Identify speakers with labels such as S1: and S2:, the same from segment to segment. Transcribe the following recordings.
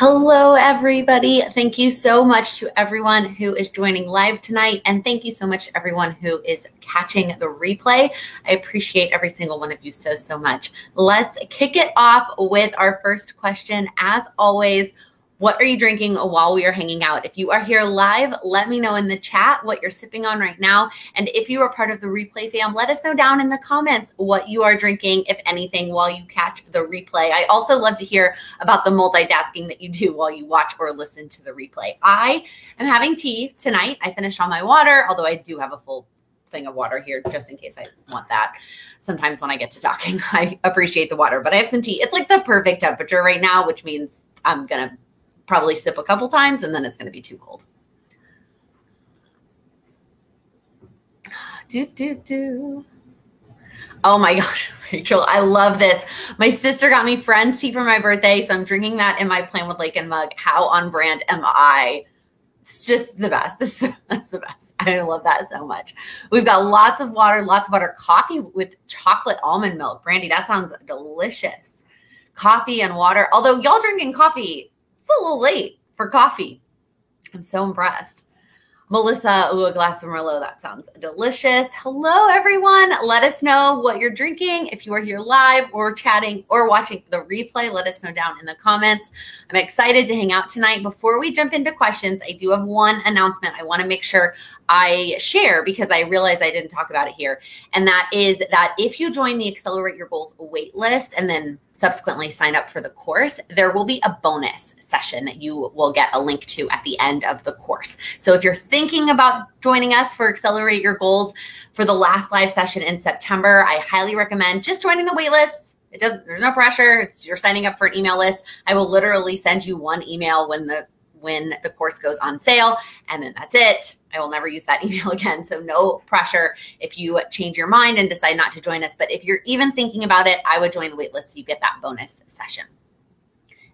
S1: Hello, everybody. Thank you so much to everyone who is joining live tonight. And thank you so much to everyone who is catching the replay. I appreciate every single one of you so much. Let's kick it off with our first question. As always, what are you drinking while we are hanging out? If you are here live, let me know in the chat what you're sipping on right now. And if you are part of the replay fam, let us know down in the comments what you are drinking, if anything, while you catch the replay. I also love to hear about the multitasking that you do while you watch or listen to the replay. I am having tea tonight. I finished all my water, although I do have a full thing of water here just in case I want that. Sometimes when I get to talking, I appreciate the water, but I have some tea. It's like the perfect temperature right now, which means I'm going to probably sip a couple times and then it's going to be too cold. Oh my gosh, Rachel, I love this. My sister got me Friends tea for my birthday, so I'm drinking that in my Plan with Lakin mug. How on brand am I? It's just the best. That's the best. I love that so much. We've got lots of water, coffee with chocolate almond milk. Brandy, that sounds delicious. Coffee and water. Although y'all drinking coffee, it's a little late for coffee. I'm so impressed. Melissa, a glass of Merlot. That sounds delicious. Hello, everyone. Let us know what you're drinking. If you are here live or chatting or watching the replay, let us know down in the comments. I'm excited to hang out tonight. Before we jump into questions, I do have one announcement I want to make sure I share because I realize I didn't talk about it here. And that is that if you join the Accelerate Your Goals waitlist and then subsequently sign up for the course, there will be a bonus session that you will get a link to at the end of the course. So if you're thinking about joining us for Accelerate Your Goals for the last live session in September, I highly recommend just joining the waitlist. There's no pressure. You're signing up for an email list. I will literally send you one email when the course goes on sale, and then that's it. I will never use that email again. So no pressure if you change your mind and decide not to join us. But if you're even thinking about it, I would join the waitlist so you get that bonus session.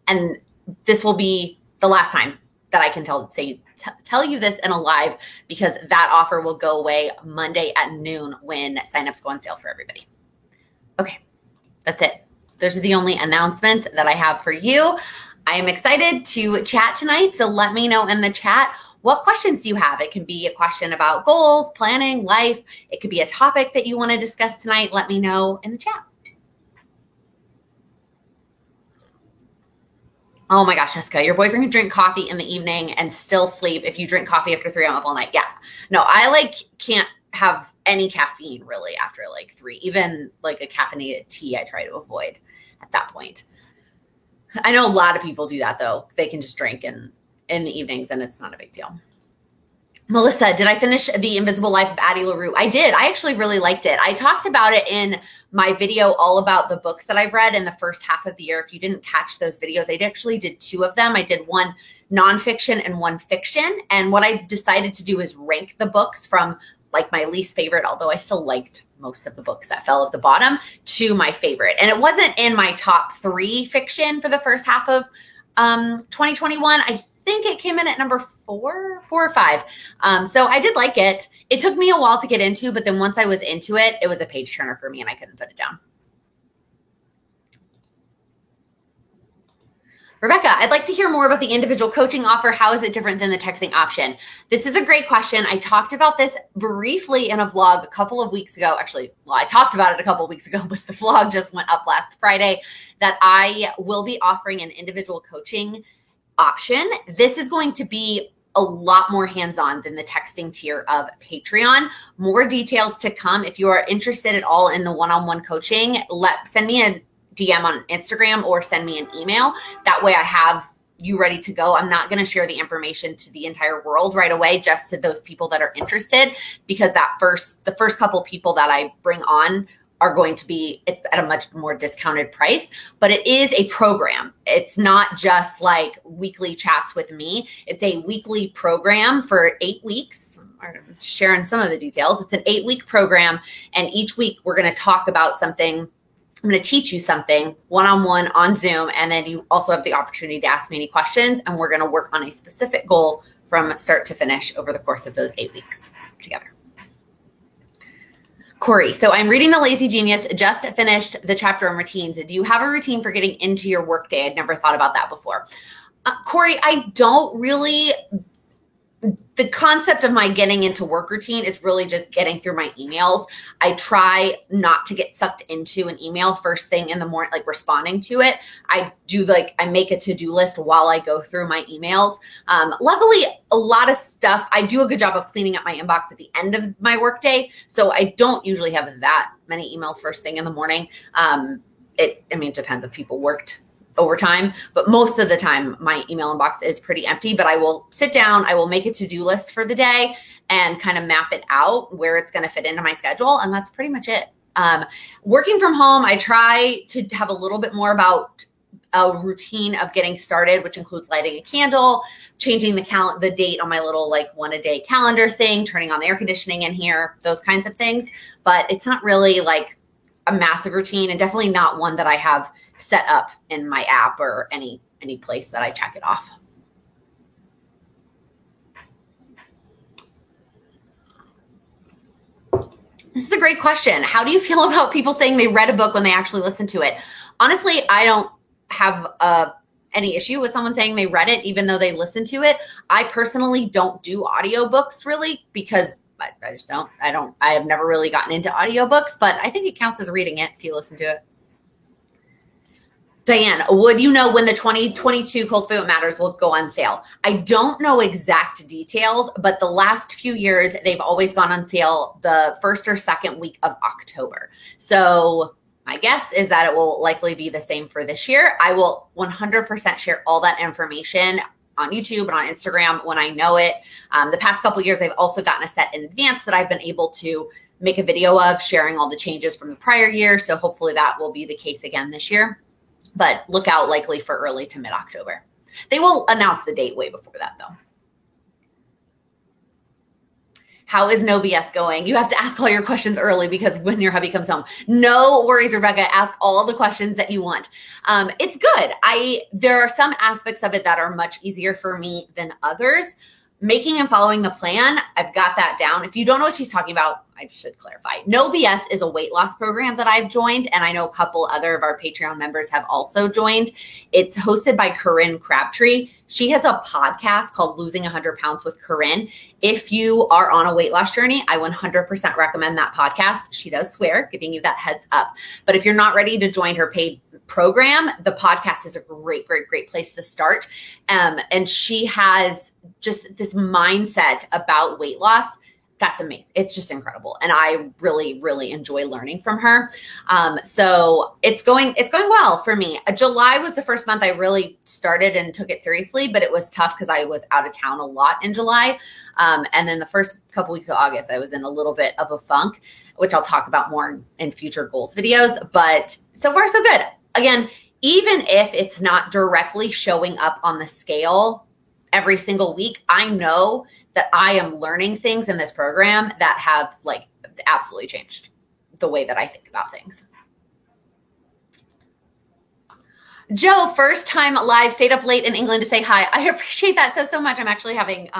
S1: And this will be the last time that I can tell you this in a live, because that offer will go away Monday at noon when signups go on sale for everybody. Okay, that's it. Those are the only announcements that I have for you. I am excited to chat tonight, so let me know in the chat what questions do you have. It can be a question about goals, planning, life. It could be a topic that you want to discuss tonight. Let me know in the chat. Oh my gosh, Jessica, your boyfriend can drink coffee in the evening and still sleep. If you drink coffee after 3, I'm up all night. Yeah. No, I can't have any caffeine really after 3. Even a caffeinated tea I try to avoid at that point. I know a lot of people do that though. They can just drink in the evenings and it's not a big deal. Melissa, did I finish The Invisible Life of Addie LaRue? I did. I actually really liked it. I talked about it in my video all about the books that I've read in the first half of the year. If you didn't catch those videos, I actually did 2 of them. I did one nonfiction and one fiction. And what I decided to do is rank the books from my least favorite, although I still liked most of the books that fell at the bottom, to my favorite. And it wasn't in my top 3 fiction for the first half of 2021. I think it came in at number 4 or 5. So I did like it. It took me a while to get into, but then once I was into it, it was a page turner for me and I couldn't put it down. Rebecca, I'd like to hear more about the individual coaching offer. How is it different than the texting option? This is a great question. I talked about this briefly in a vlog a couple of weeks ago. Actually, I talked about it a couple of weeks ago, but the vlog just went up last Friday, that I will be offering an individual coaching option. This is going to be a lot more hands-on than the texting tier of Patreon. More details to come. If you are interested at all in the one-on-one coaching, send me a DM on Instagram or send me an email. That way I have you ready to go. I'm not going to share the information to the entire world right away, just to those people that are interested, because the first couple people that I bring on are going to be, it's at a much more discounted price, but it is a program. It's not just weekly chats with me. It's a weekly program for 8 weeks. I'm sharing some of the details. It's an 8-week program. And each week we're going to talk about something. I'm going to teach you something one-on-one on Zoom. And then you also have the opportunity to ask me any questions. And we're going to work on a specific goal from start to finish over the course of those 8 weeks together. Corey, so I'm reading The Lazy Genius, just finished the chapter on routines. Do you have a routine for getting into your workday? I'd never thought about that before. Corey, I don't really, the concept of my getting into work routine is really just getting through my emails. I try not to get sucked into an email first thing in the morning, like responding to it. I make a to-do list while I go through my emails. Luckily, a lot of stuff, I do a good job of cleaning up my inbox at the end of my workday. So I don't usually have that many emails first thing in the morning. It depends if people worked overtime, but most of the time my email inbox is pretty empty. But I will sit down, I will make a to-do list for the day and kind of map it out where it's going to fit into my schedule. And that's pretty much it. Working from home, I try to have a little bit more about a routine of getting started, which includes lighting a candle, changing the date on my little one a day calendar thing, turning on the air conditioning in here, those kinds of things. But it's not really like a massive routine, and definitely not one that I have set up in my app or any place that I check it off. This is a great question. How do you feel about people saying they read a book when they actually listen to it? Honestly, I don't have any issue with someone saying they read it, even though they listened to it. I personally don't do audiobooks really because I just don't. I have never really gotten into audiobooks, but I think it counts as reading it if you listen to it. Diane, would you know when the 2022 Cultivate What Matters will go on sale? I don't know exact details, but the last few years, they've always gone on sale the first or second week of October. So my guess is that it will likely be the same for this year. I will 100% share all that information on YouTube and on Instagram when I know it. The past couple of years, I've also gotten a set in advance that I've been able to make a video of sharing all the changes from the prior year. So hopefully that will be the case again this year. But look out likely for early to mid-October. They will announce the date way before that, though. How is No BS going? You have to ask all your questions early because when your hubby comes home. No worries, Rebecca. Ask all the questions that you want. It's good. There are some aspects of it that are much easier for me than others. Making and following the plan, I've got that down. If you don't know what she's talking about, I should clarify. No BS is a weight loss program that I've joined, and I know a couple other of our Patreon members have also joined. It's hosted by Corinne Crabtree. She has a podcast called Losing 100 Pounds with Corinne. If you are on a weight loss journey, I 100% recommend that podcast. She does swear, giving you that heads up. But if you're not ready to join her paid program, the podcast is a great, great, great place to start. And she has just this mindset about weight loss. That's amazing. It's just incredible. And I really, really enjoy learning from her. So it's going well for me. July was the first month I really started and took it seriously, but it was tough because I was out of town a lot in July. And then the first couple weeks of August, I was in a little bit of a funk, which I'll talk about more in future goals videos. But so far, so good. Again, even if it's not directly showing up on the scale every single week, I know that I am learning things in this program that have absolutely changed the way that I think about things. Joe, first time live, stayed up late in England to say hi. I appreciate that so much. I'm actually having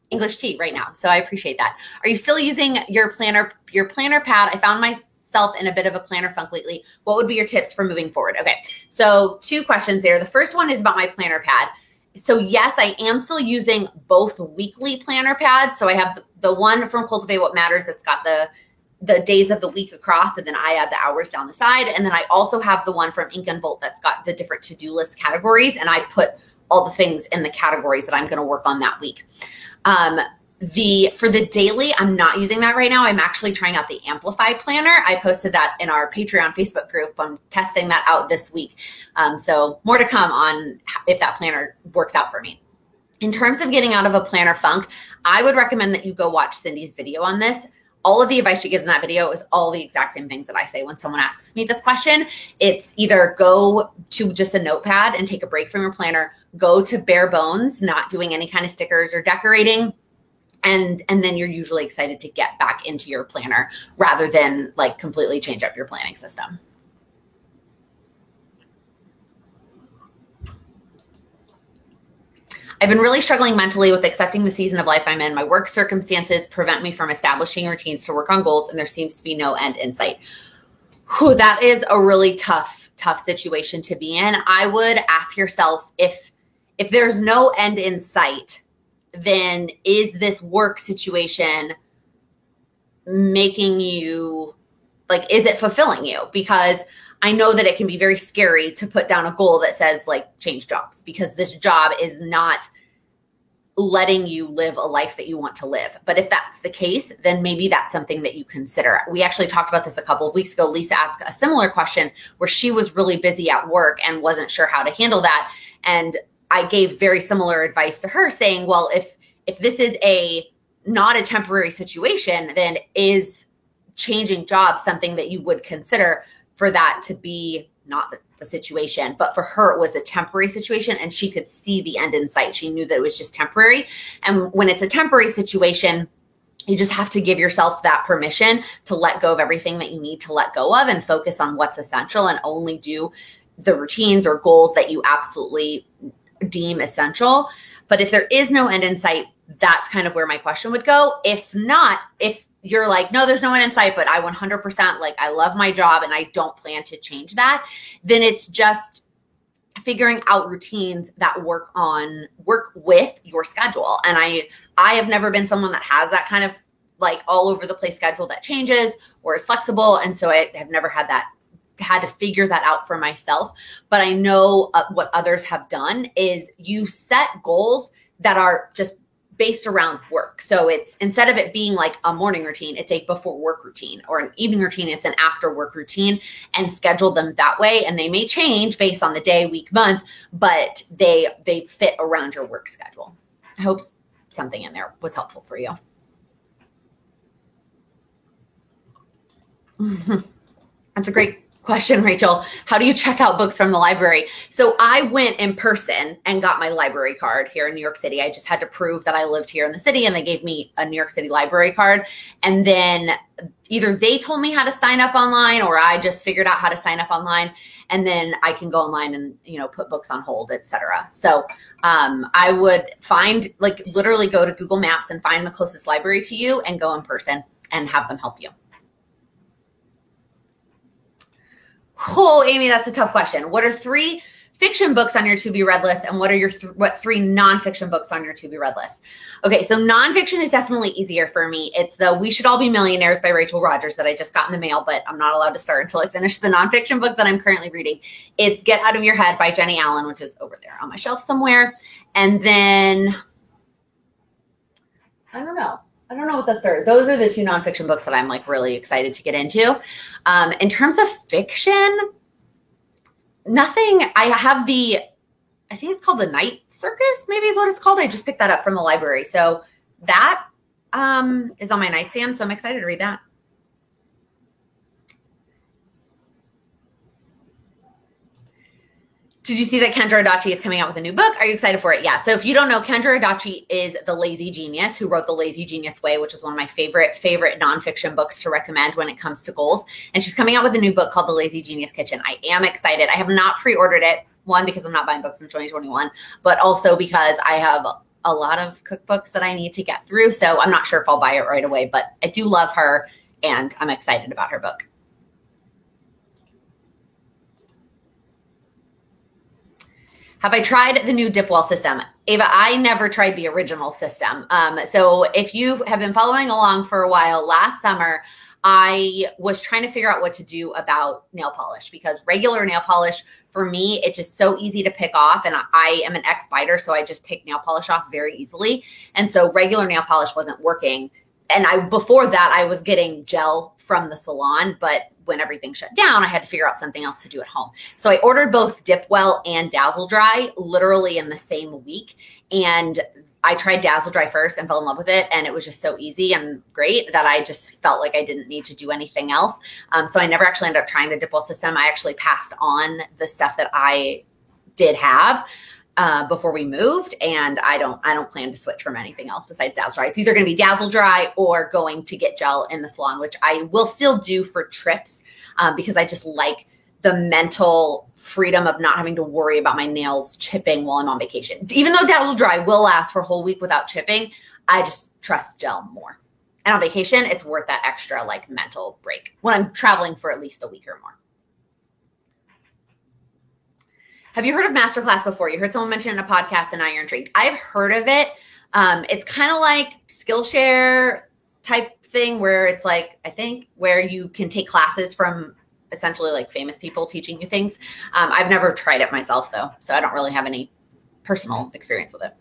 S1: English tea right now, so I appreciate that. Are you still using your planner pad? I found myself in a bit of a planner funk lately. What would be your tips for moving forward? Okay, so 2 questions there. The first one is about my planner pad. So yes, I am still using both weekly planner pads. So I have the one from Cultivate What Matters that's got the days of the week across, and then I add the hours down the side. And then I also have the one from Ink and Volt that's got the different to-do list categories, and I put all the things in the categories that I'm going to work on that week. For the daily, I'm not using that right now. I'm actually trying out the Amplify planner. I posted that in our Patreon Facebook group. I'm testing that out this week. So more to come on if that planner works out for me. In terms of getting out of a planner funk, I would recommend that you go watch Cindy's video on this. All of the advice she gives in that video is all the exact same things that I say when someone asks me this question. It's either go to just a notepad and take a break from your planner, go to bare bones, not doing any kind of stickers or decorating, and then you're usually excited to get back into your planner rather than completely change up your planning system. I've been really struggling mentally with accepting the season of life I'm in. My work circumstances prevent me from establishing routines to work on goals, and there seems to be no end in sight. Whew, that is a really tough situation to be in. I would ask yourself if if there's no end in sight, then is this work situation making you, like, is it fulfilling you? Because I know that it can be very scary to put down a goal that says, like, change jobs, because this job is not letting you live a life that you want to live. But if that's the case, then maybe that's something that you consider. We actually talked about this a couple of weeks ago. Lisa asked a similar question where she was really busy at work and wasn't sure how to handle that. And I gave very similar advice to her, saying, well, if this is not a temporary situation, then is changing jobs something that you would consider for that to be not the situation? But for her, it was a temporary situation, and she could see the end in sight. She knew that it was just temporary. And when it's a temporary situation, you just have to give yourself that permission to let go of everything that you need to let go of and focus on what's essential, and only do the routines or goals that you absolutely deem essential. But if there is no end in sight, that's kind of where my question would go. If not, if you're like, no, there's no end in sight, but I 100%, like, I love my job and I don't plan to change that, then it's just figuring out routines that work with your schedule. And I have never been someone that has that kind of, like, all over the place schedule that changes or is flexible. And so I have never had to figure that out for myself. But I know what others have done is you set goals that are just based around work. So it's, instead of it being like a morning routine, it's a before work routine, or an evening routine, it's an after work routine, and schedule them that way. And they may change based on the day, week, month, but they fit around your work schedule. I hope something in there was helpful for you. That's a great question, Rachel. How do you check out books from the library? So I went in person and got my library card here in New York City. I just had to prove that I lived here in the city, and they gave me a New York City library card. And then either they told me how to sign up online, or I just figured out how to sign up online. And then I can go online and, put books on hold, etc. So I would literally go to Google Maps and find the closest library to you and go in person and have them help you. Oh, Amy, that's a tough question. What are 3 fiction books on your to-be-read list, and what are your 3 nonfiction books on your to-be-read list? Okay, so nonfiction is definitely easier for me. It's the We Should All Be Millionaires by Rachel Rodgers that I just got in the mail, but I'm not allowed to start until I finish the nonfiction book that I'm currently reading. It's Get Out of Your Head by Jenny Allen, which is over there on my shelf somewhere. And then, I don't know what the third. Those are the 2 nonfiction books that I'm, like, really excited to get into. In terms of fiction, nothing. I think it's called The Night Circus, maybe is what it's called. I just picked that up from the library. So that is on my nightstand. So I'm excited to read that. Did you see that Kendra Adachi is coming out with a new book? Are you excited for it? Yeah. So if you don't know, Kendra Adachi is the lazy genius who wrote The Lazy Genius Way, which is one of my favorite nonfiction books to recommend when it comes to goals. And she's coming out with a new book called The Lazy Genius Kitchen. I am excited. I have not pre-ordered it. One, because I'm not buying books in 2021, but also because I have a lot of cookbooks that I need to get through. So I'm not sure if I'll buy it right away, but I do love her and I'm excited about her book. Have I tried the new Dipwell system? Ava, I never tried the original system. So if you have been following along for a while, last summer, I was trying to figure out what to do about nail polish, because regular nail polish, for me, it's just so easy to pick off. And I am an ex-biter, so I just pick nail polish off very easily. And so regular nail polish wasn't working. And before that, I was getting gel from the salon, but when everything shut down, I had to figure out something else to do at home. So I ordered both Dipwell and Dazzle Dry literally in the same week. And I tried Dazzle Dry first and fell in love with it. And it was just so easy and great that I just felt like I didn't need to do anything else. So I never actually ended up trying the Dipwell system. I actually passed on the stuff that I did have before we moved, and I don't plan to switch from anything else besides Dazzle Dry. It's either going to be Dazzle Dry or going to get gel in the salon, which I will still do for trips because I just like the mental freedom of not having to worry about my nails chipping while I'm on vacation. Even though Dazzle Dry will last for a whole week without chipping, I just trust gel more. And on vacation, it's worth that extra mental break when I'm traveling for at least a week or more. Have you heard of Masterclass before? You heard someone mention it in a podcast and now you're intrigued. I've heard of it. It's kind of like Skillshare type thing where it's like, I think, where you can take classes from essentially like famous people teaching you things. I've never tried it myself though, so I don't really have any personal experience with it.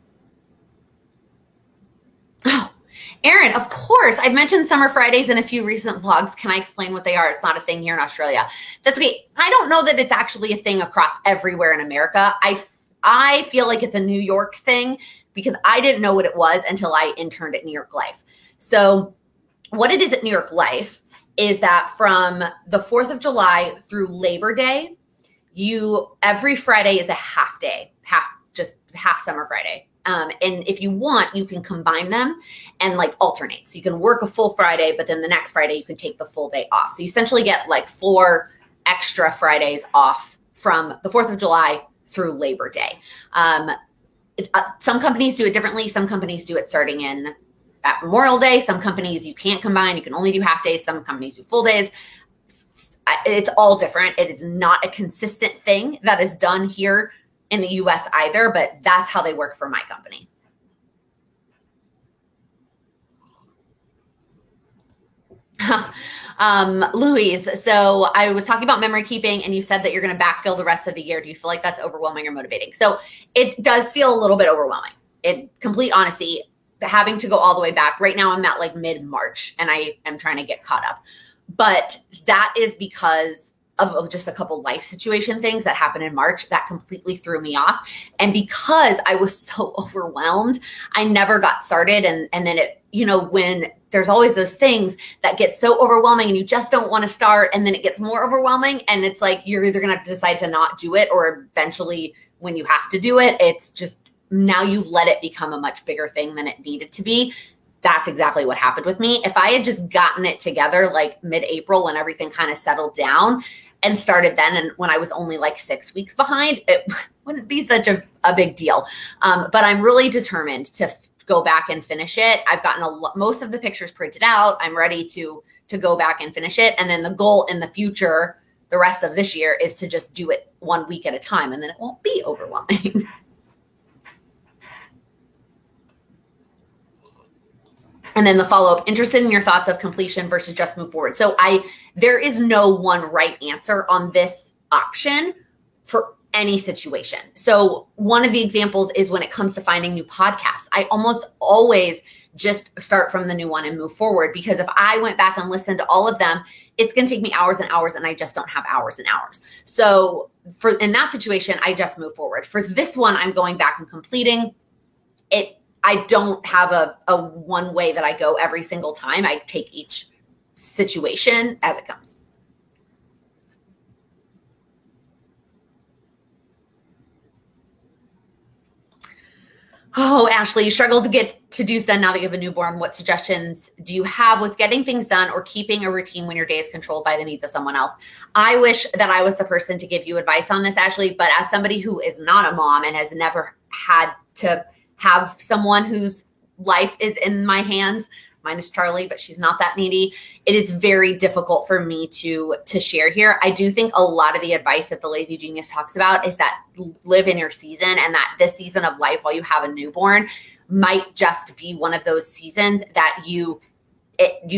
S1: Oh, Erin, of course. I've mentioned Summer Fridays in a few recent vlogs. Can I explain what they are? It's not a thing here in Australia. That's okay. I don't know that it's actually a thing across everywhere in America. I feel like it's a New York thing because I didn't know what it was until I interned at New York Life. So what it is at New York Life is that from the 4th of July through Labor Day, every Friday is a half day, half Summer Friday. And if you want, you can combine them and like alternate. So you can work a full Friday, but then the next Friday you can take the full day off. So you essentially get like 4 extra Fridays off from the 4th of July through Labor Day. Some companies do it differently. Some companies do it starting at Memorial Day. Some companies you can't combine. You can only do half days. Some companies do full days. It's all different. It is not a consistent thing that is done here in the US either, but that's how they work for my company. Louise, so I was talking about memory keeping and you said that you're going to backfill the rest of the year. Do you feel like that's overwhelming or motivating? So it does feel a little bit overwhelming. In complete honesty, having to go all the way back. Right now I'm at like mid-March and I am trying to get caught up. But that is because of just a couple life situation things that happened in March that completely threw me off. And because I was so overwhelmed, I never got started. And then when there's always those things that get so overwhelming and you just don't want to start, and then it gets more overwhelming and it's like, you're either going to have to decide to not do it, or eventually when you have to do it, it's just, now you've let it become a much bigger thing than it needed to be. That's exactly what happened with me. If I had just gotten it together like mid-April when everything kind of settled down and started then, and when I was only like 6 weeks behind, it wouldn't be such a big deal. But I'm really determined to go back and finish it. I've gotten most of the pictures printed out. I'm ready to go back and finish it. And then the goal in the future, the rest of this year, is to just do it 1 week at a time, and then it won't be overwhelming. And then the follow-up, interested in your thoughts of completion versus just move forward. So there is no one right answer on this option for any situation. So one of the examples is when it comes to finding new podcasts. I almost always just start from the new one and move forward, because if I went back and listened to all of them, it's going to take me hours and hours, and I just don't have hours and hours. So in that situation, I just move forward. For this one, I'm going back and completing it. I don't have a one way that I go every single time. I take each situation as it comes. Oh, Ashley, you struggle to get to-dos done now that you have a newborn. What suggestions do you have with getting things done or keeping a routine when your day is controlled by the needs of someone else? I wish that I was the person to give you advice on this, Ashley, but as somebody who is not a mom and has never had to have someone whose life is in my hands, minus Charlie, but she's not that needy, it is very difficult for me to share here. I do think a lot of the advice that the Lazy Genius talks about is that live in your season, and that this season of life while you have a newborn might just be one of those seasons that you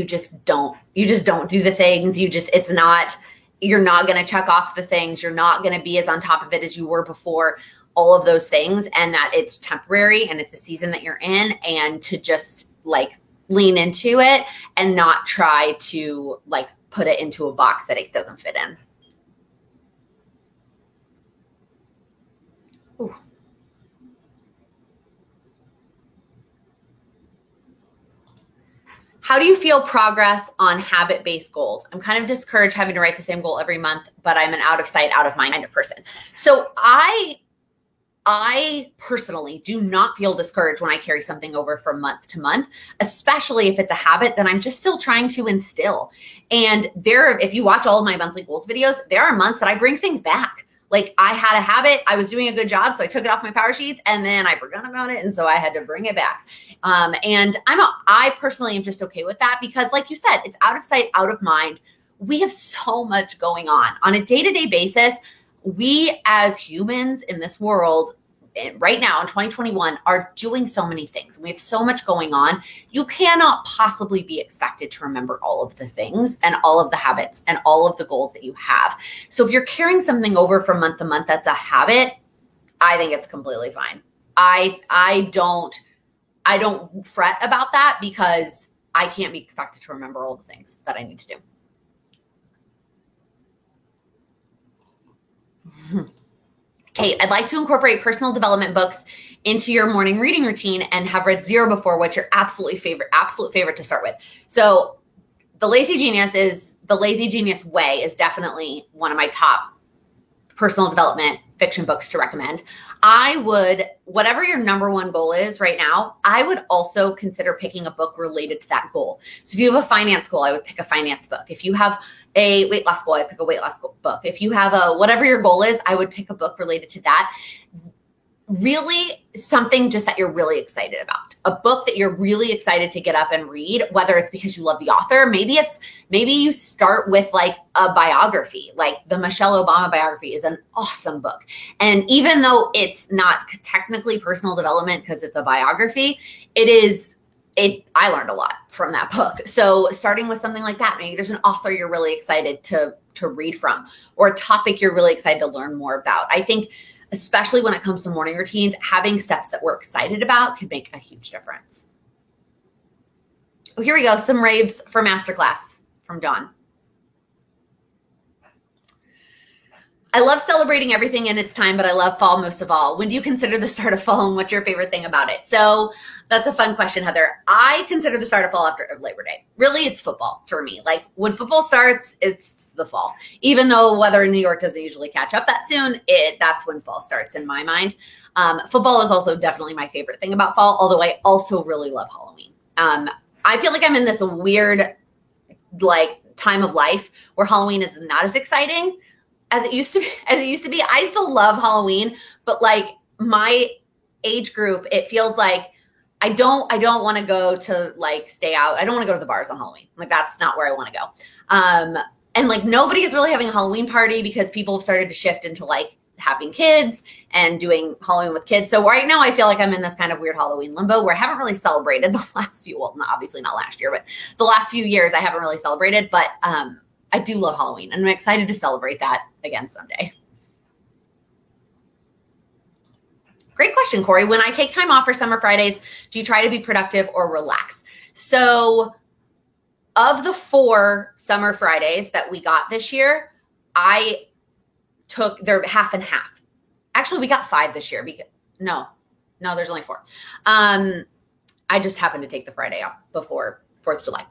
S1: just don't do the things. You're not going to check off the things. You're not going to be as on top of it as you were before. All of those things, and that it's temporary and it's a season that you're in, and to just like lean into it and not try to like put it into a box that it doesn't fit in. Ooh. How do you feel progress on habit-based goals? I'm kind of discouraged having to write the same goal every month, but I'm an out of sight, out of mind kind of person. So I personally do not feel discouraged when I carry something over from month to month, especially if it's a habit that I'm just still trying to instill. And if you watch all of my monthly goals videos, there are months that I bring things back. Like I had a habit, I was doing a good job, so I took it off my power sheets, and then I forgot about it, and so I had to bring it back. And I personally am just okay with that, because like you said, it's out of sight, out of mind. We have so much going on a day-to-day basis. we as humans in this world right now in 2021 are doing so many things. We have so much going on. You cannot possibly be expected to remember all of the things and all of the habits and all of the goals that you have. So if you're carrying something over from month to month that's a habit, I think it's completely fine. I don't fret about that because I can't be expected to remember all the things that I need to do. Kate, I'd like to incorporate personal development books into your morning reading routine and have read 0 before. What's your absolute favorite to start with? So The Lazy Genius Way is definitely one of my top personal development fiction books to recommend. I would, whatever your number one goal is right now, I would also consider picking a book related to that goal. So if you have a finance goal, I would pick a finance book. If you have a weight loss goal, I'd pick a weight loss book. If you have whatever your goal is, I would pick a book related to that. Really something just that you're really excited about. A book that you're really excited to get up and read, whether it's because you love the author, maybe you start with like a biography, like the Michelle Obama biography is an awesome book. And even though it's not technically personal development because it's a biography, I learned a lot from that book. So starting with something like that, maybe there's an author you're really excited to read from or a topic you're really excited to learn more about. I think especially when it comes to morning routines, having steps that we're excited about can make a huge difference. Oh, here we go. Some raves for masterclass from Dawn. I love celebrating everything in its time, but I love fall most of all. When do you consider the start of fall and what's your favorite thing about it? So that's a fun question, Heather. I consider the start of fall after Labor Day. Really, it's football for me. Like when football starts, it's the fall. Even though weather in New York doesn't usually catch up that soon, that's when fall starts in my mind. Football is also definitely my favorite thing about fall, although I also really love Halloween. I feel like I'm in this weird like time of life where Halloween is not as exciting as it used to be. I still love Halloween, but like my age group, it feels like I don't want to go to like stay out. I don't want to go to the bars on Halloween. Like that's not where I want to go. And like nobody is really having a Halloween party because people have started to shift into like having kids and doing Halloween with kids. So right now I feel like I'm in this kind of weird Halloween limbo where I haven't really celebrated the last few, well, obviously not last year, but the last few years I haven't really celebrated, but I do love Halloween and I'm excited to celebrate that again someday. Great question, Corey. When I take time off for summer Fridays, do you try to be productive or relax? So of the 4 summer Fridays that we got this year, they're half and half. Actually, we got 5 this year. No, there's only 4. I just happened to take the Friday off before 4th of July.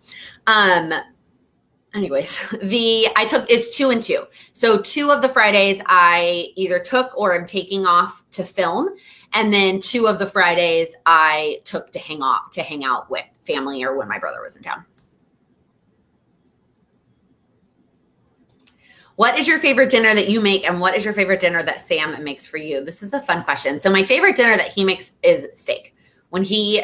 S1: Anyways, it's 2 and 2. So 2 of the Fridays I either took or am taking off to film. And then 2 of the Fridays I took to hang out with family or when my brother was in town. What is your favorite dinner that you make? And what is your favorite dinner that Sam makes for you? This is a fun question. So my favorite dinner that he makes is steak. When he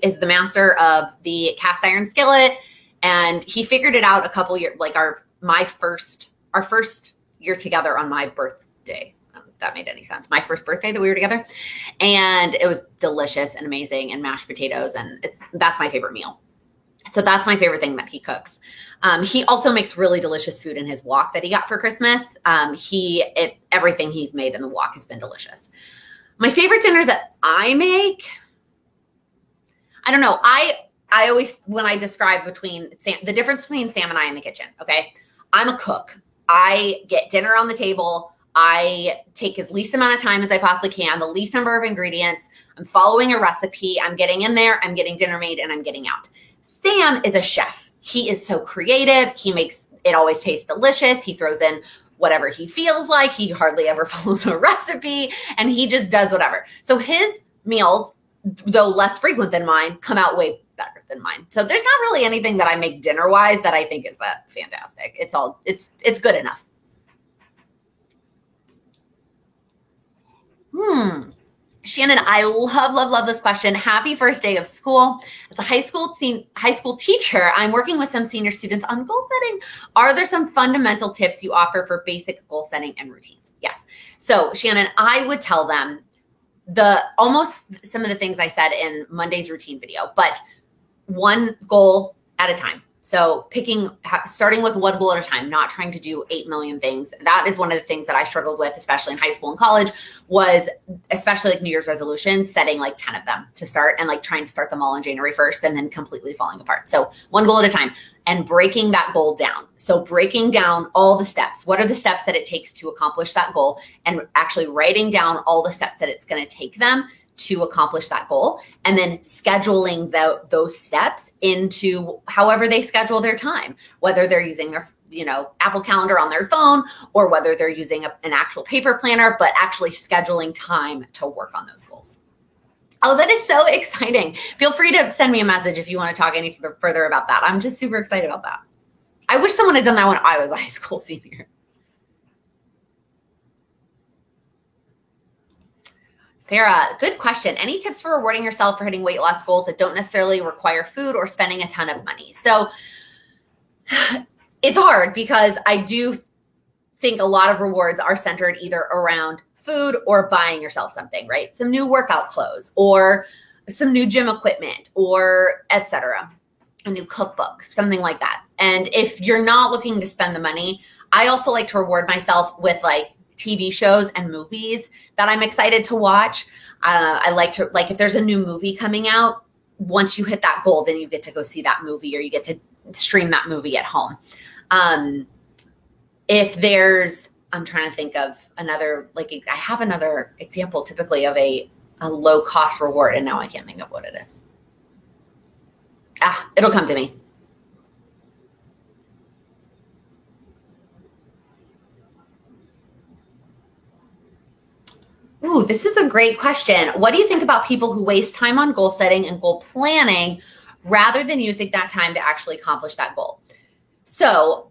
S1: is the master of the cast iron skillet, and he figured it out a couple years, like our first year together on my birthday. If that made any sense. My first birthday that we were together. And it was delicious and amazing and mashed potatoes. And that's my favorite meal. So that's my favorite thing that he cooks. He also makes really delicious food in his wok that he got for Christmas. Everything he's made in the wok has been delicious. My favorite dinner that I make, I don't know. I always, when I describe the difference between Sam and I in the kitchen, okay? I'm a cook. I get dinner on the table. I take as least amount of time as I possibly can, the least number of ingredients. I'm following a recipe. I'm getting in there. I'm getting dinner made and I'm getting out. Sam is a chef. He is so creative. He makes it always taste delicious. He throws in whatever he feels like. He hardly ever follows a recipe and he just does whatever. So his meals, though less frequent than mine, come out way better than mine. So there's not really anything that I make dinner wise that I think is that fantastic. It's good enough. Shannon, I love this question. Happy first day of school. As a high school teacher, I'm working with some senior students on goal setting. Are there some fundamental tips you offer for basic goal setting and routines? Yes. So Shannon, I would tell them almost some of the things I said in Monday's routine video, but one goal at a time. So starting with one goal at a time, not trying to do 8 million things. That is one of the things that I struggled with, especially in high school and college, was especially like New Year's resolutions, setting like 10 of them to start and like trying to start them all on January 1st and then completely falling apart. So one goal at a time and breaking that goal down. So breaking down all the steps. What are the steps that it takes to accomplish that goal? And actually writing down all the steps that it's going to take them to accomplish that goal, and then scheduling those steps into however they schedule their time, whether they're using their Apple Calendar on their phone or whether they're using an actual paper planner, but actually scheduling time to work on those goals. Oh, that is so exciting. Feel free to send me a message if you want to talk any further about that. I'm just super excited about that. I wish someone had done that when I was a high school senior. Sarah, good question. Any tips for rewarding yourself for hitting weight loss goals that don't necessarily require food or spending a ton of money? So it's hard because I do think a lot of rewards are centered either around food or buying yourself something, right? Some new workout clothes or some new gym equipment or etc. A new cookbook, something like that. And if you're not looking to spend the money, I also like to reward myself with like TV shows and movies that I'm excited to watch. I like to, if there's a new movie coming out, once you hit that goal, then you get to go see that movie or you get to stream that movie at home. I'm trying to think of another, I have another example typically of a low cost reward, and now I can't think of what it is. It'll come to me. Ooh, this is a great question. What do you think about people who waste time on goal setting and goal planning rather than using that time to actually accomplish that goal? So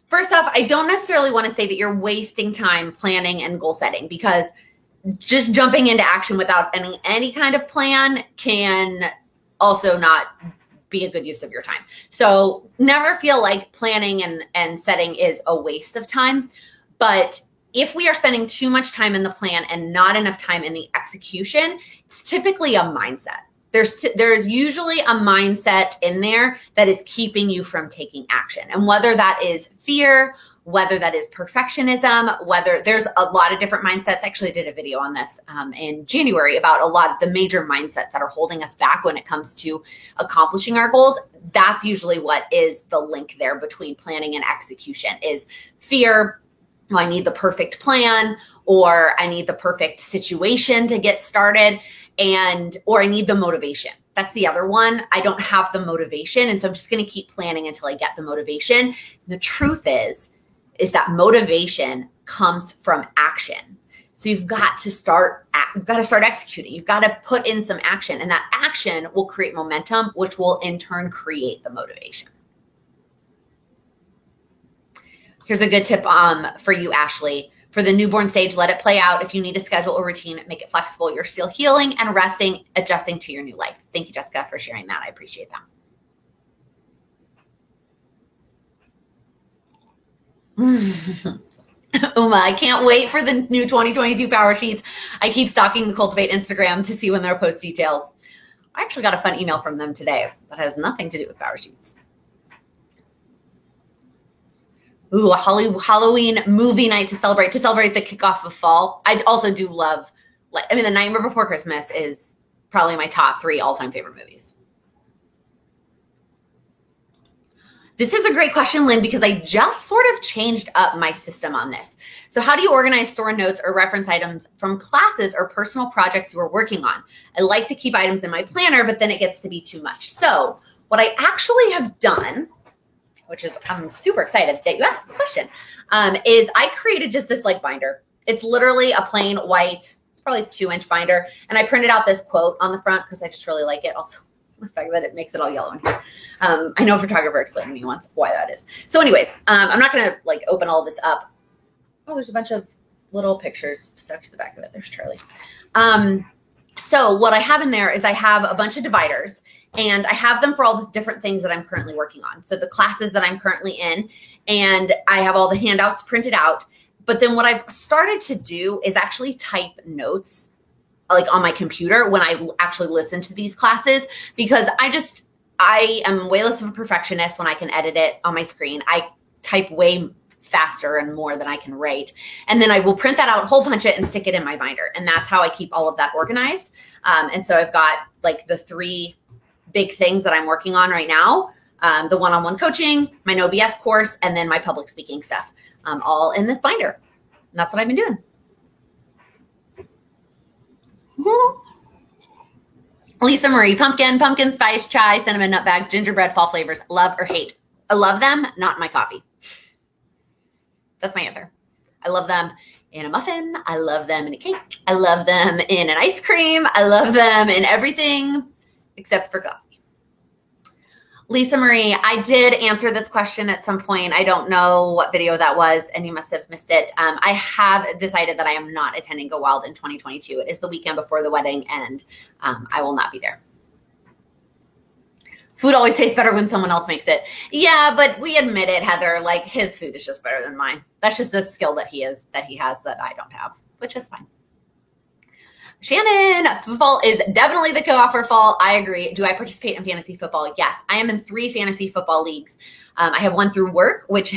S1: first off, I don't necessarily want to say that you're wasting time planning and goal setting, because just jumping into action without any kind of plan can also not be a good use of your time. So never feel like planning and setting is a waste of time. But if we are spending too much time in the plan and not enough time in the execution, it's typically a mindset. There's usually a mindset in there that is keeping you from taking action. And whether that is fear, whether that is perfectionism, whether there's a lot of different mindsets. I actually did a video on this in January about a lot of the major mindsets that are holding us back when it comes to accomplishing our goals. That's usually what is the link there between planning and execution is fear. Oh, I need the perfect plan, or I need the perfect situation to get started, or I need the motivation. That's the other one. I don't have the motivation, and so I'm just going to keep planning until I get the motivation. The truth is that comes from action. So you've got to start executing. You've got to put in some action, and that action will create momentum, which will in turn create the motivation. Here's a good tip for you, Ashley. For the newborn stage, let it play out. If you need to schedule a routine, make it flexible. You're still healing and resting, adjusting to your new life. Thank you, Jessica, for sharing that. I appreciate that. Uma, I can't wait for the new 2022 Power Sheets. I keep stalking the Cultivate Instagram to see when they'll post details. I actually got a fun email from them today that has nothing to do with Power Sheets. Ooh, a Halloween movie night to celebrate the kickoff of fall. I also do love, The Nightmare Before Christmas is probably my top 3 all-time favorite movies. This is a great question, Lynn, because I just sort of changed up my system on this. So how do you organize, store notes, or reference items from classes or personal projects you are working on? I like to keep items in my planner, but then it gets to be too much. So what I actually have done, which is, I'm super excited that you asked this question, is I created just this binder. It's literally a plain white, it's probably 2-inch binder. And I printed out this quote on the front because I just really like it. Also, the fact that it makes it all yellow in here. I know a photographer explained to me once why that is. So anyways, I'm not going to open all this up. Oh, there's a bunch of little pictures stuck to the back of it. There's Charlie. So what I have in there is I have a bunch of dividers, and I have them for all the different things that I'm currently working on. So the classes that I'm currently in, and I have all the handouts printed out.
S2: But then what I've started to do is actually type notes like on my computer when I actually listen to these classes, because I am way less of a perfectionist when I can edit it on my screen. I type way faster and more than I can write. And then I will print that out, hole punch it, and stick it in my binder. And that's how I keep all of that organized. And so I've got like the 3 big things that I'm working on right now. The one-on-one coaching, my No BS course, and then my public speaking stuff, all in this binder. And that's what I've been doing. Lisa Marie, pumpkin spice, chai, cinnamon, nutbag, gingerbread, fall flavors. Love or hate? I love them, not in my coffee. That's my answer. I love them in a muffin. I love them in a cake. I love them in an ice cream. I love them in everything except for coffee. Lisa Marie, I did answer this question at some point. I don't know what video that was, and you must have missed it. I have decided that I am not attending Go Wild in 2022. It is the weekend before the wedding, and I will not be there. Food always tastes better when someone else makes it. Yeah, but we admit it, Heather. Like, his food is just better than mine. That's just a skill that he has that I don't have, which is fine. Shannon, football is definitely the kickoff for fall. I agree. Do I participate in fantasy football? Yes. I am in 3 fantasy football leagues. I have one through work, which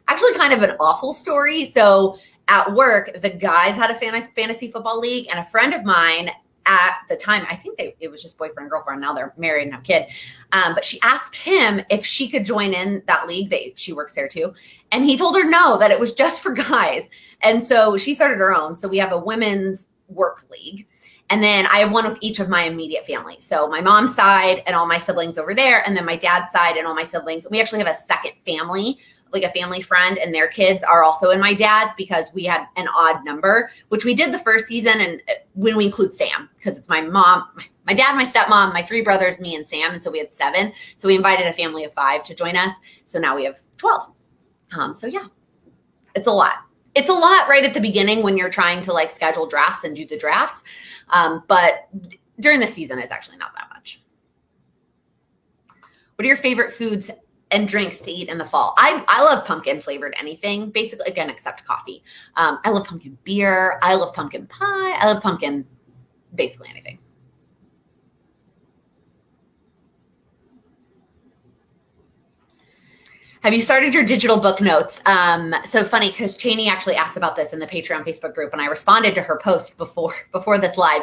S2: actually kind of an awful story. So at work, the guys had a fantasy football league, and a friend of mine at the time, I think it was just boyfriend and girlfriend. Now they're married and have a kid. But she asked him if she could join in that league. She works there too. And he told her no, that it was just for guys. And so she started her own. So we have a women's work league. And then I have one with each of my immediate family. So my mom's side and all my siblings over there. And then my dad's side and all my siblings. We actually have a second family, like a family friend, and their kids are also in my dad's, because we had an odd number, which we did the first season. And when we include Sam, because it's my mom, my dad, my stepmom, my 3 brothers, me, and Sam. And so we had 7. So we invited a family of 5 to join us. So now we have 12. So yeah, it's a lot. It's a lot right at the beginning when you're trying to like schedule drafts and do the drafts. But during the season, it's actually not that much. What are your favorite foods and drinks to eat in the fall? I love pumpkin flavored anything, basically, again, except coffee. I love pumpkin beer. I love pumpkin pie. I love pumpkin, basically anything. Have you started your digital book notes? So funny, because Cheney actually asked about this in the Patreon Facebook group, and I responded to her post before this live.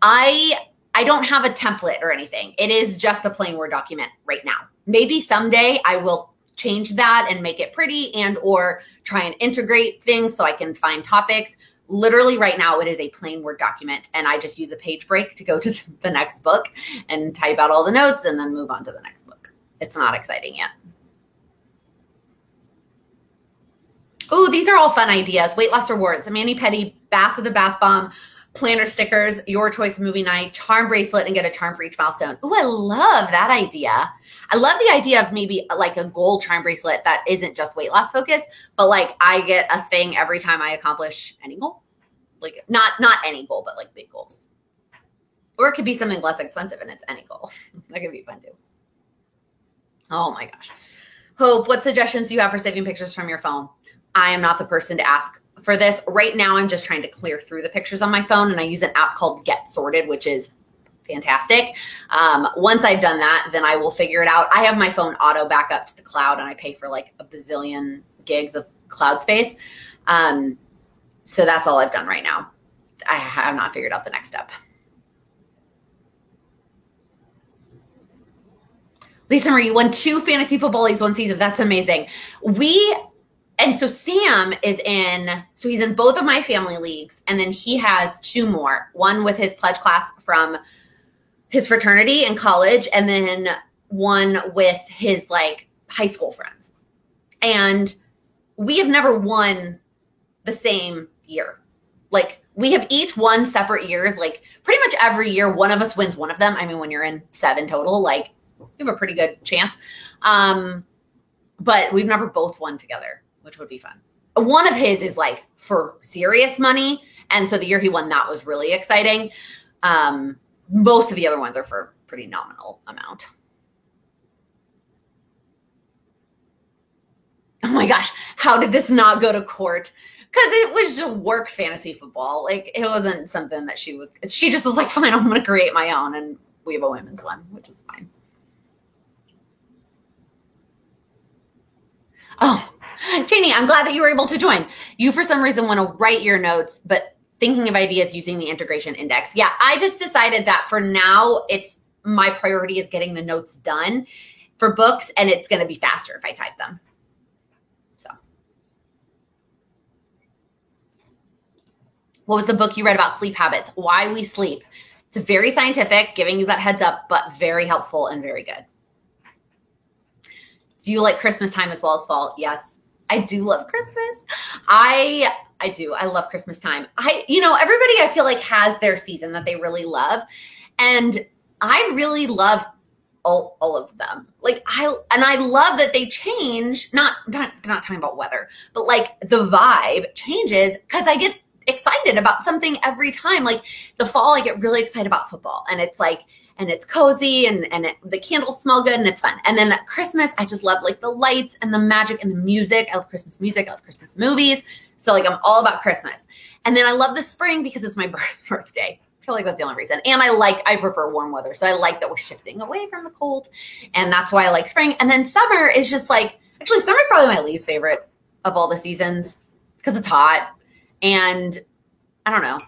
S2: I don't have a template or anything. It is just a plain Word document right now. Maybe someday I will change that and make it pretty and or try and integrate things so I can find topics. Literally right now, it is a plain Word document, and I just use a page break to go to the next book and type out all the notes and then move on to the next book. It's not exciting yet. Oh, these are all fun ideas. Weight loss rewards, a mani-pedi, bath with a bath bomb, planner stickers, your choice movie night, charm bracelet, and get a charm for each milestone. Oh, I love that idea. I love the idea of maybe like a gold charm bracelet that isn't just weight loss focused, but like I get a thing every time I accomplish any goal. Like not any goal, but like big goals. Or it could be something less expensive and it's any goal. That could be fun too. Oh my gosh. Hope, what suggestions do you have for saving pictures from your phone? I am not the person to ask for this. Right now, I'm just trying to clear through the pictures on my phone, and I use an app called Get Sorted, which is fantastic. Once I've done that, then I will figure it out. I have my phone auto back up to the cloud, and I pay for like a bazillion gigs of cloud space. So that's all I've done right now. I have not figured out the next step. Lisa Marie, you won 2 fantasy football leagues one season. That's amazing. And so Sam he's in both of my family leagues, and then he has 2 more, one with his pledge class from his fraternity in college, and then one with his like high school friends. And we have never won the same year. Like we have each won separate years. Like pretty much every year, one of us wins one of them. I mean, when you're in 7 total, like you have a pretty good chance. But we've never both won together, which would be fun. One of his is like for serious money. And so the year he won that was really exciting. Most of the other ones are for pretty nominal amount. Oh my gosh, how did this not go to court? Because it was just work fantasy football. Like, it wasn't something that she just was like, fine, I'm going to create my own. And we have a women's one, which is fine. Oh, Janie, I'm glad that you were able to join. You, for some reason, want to write your notes, but thinking of ideas using the integration index. Yeah, I just decided that for now, my priority is getting the notes done for books, and it's going to be faster if I type them. So, what was the book you read about sleep habits? Why We Sleep. It's very scientific, giving you that heads up, but very helpful and very good. Do you like Christmas time as well as fall? Yes, I do love Christmas. I do. I love Christmas time. Everybody I feel like has their season that they really love. And I really love all of them. Like I love that they change, not talking about weather, but like the vibe changes because I get excited about something every time. Like the fall, I get really excited about football, and it's like, and it's cozy and the candles smell good and it's fun. And then at Christmas, I just love like the lights and the magic and the music. I love Christmas music. I love Christmas movies. So like I'm all about Christmas. And then I love the spring because it's my birthday. I feel like that's the only reason. And I prefer warm weather. So I like that we're shifting away from the cold. And that's why I like spring. And then summer is just like, actually summer's probably my least favorite of all the seasons because it's hot. And I don't know.